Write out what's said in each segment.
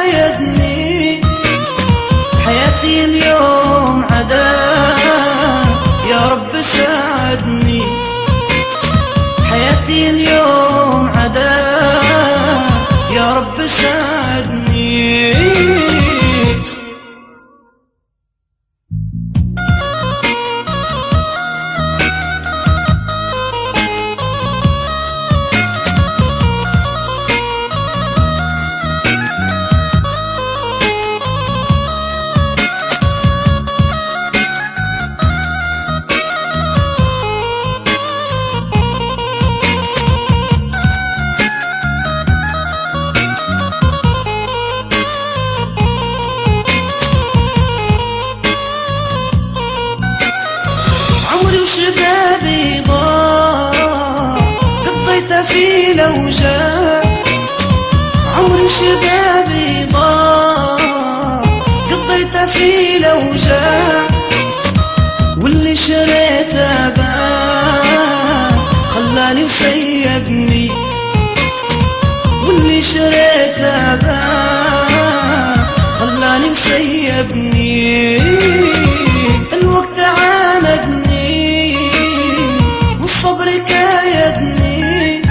كايدني، حياتي اليوم عذاب يا رب ساعدني، حياتي اليوم عذاب يا رب ساعدني. وشبابي ضاع قضيته في لوجاع، عمري وشبابي ضاع قضيته في لوجاع، واللي شريته باع خلاني وسيبني، واللي شريته باع خلاني وسيبني. الوقت عاندني والصبر كايدني،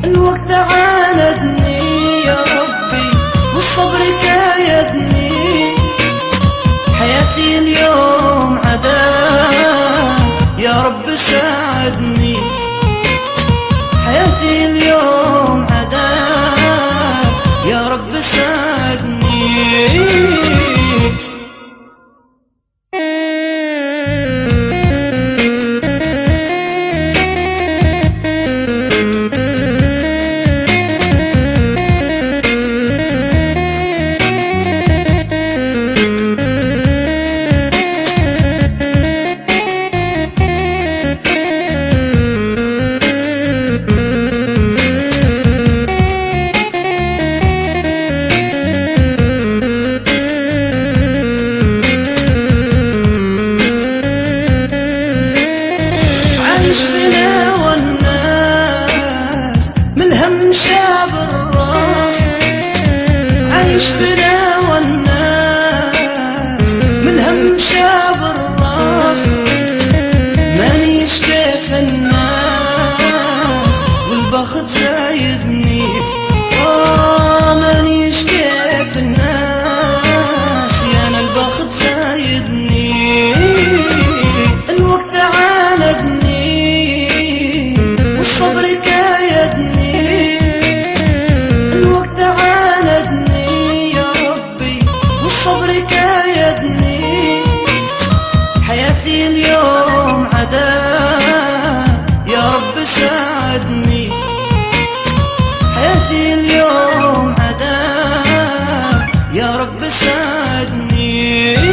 الوقت عاندني يا ربي والصبر كايدني، حياتي اليوم عذاب يا رب ساعدني، حياتي اليوم عذاب يا رب ساعدني. شاب الراس عايش بلا والناس من هم شاب الراس، مانيش كيف الناس والبخت زايدني، مانيش كيف الناس يا انا البخت زايدني. الوقت عاندني والصبر كايدني، الوقت عاندني يا ربي والصبر كايدني، حياتي اليوم عذاب يا رب ساعدني، حياتي اليوم عذاب يا رب ساعدني.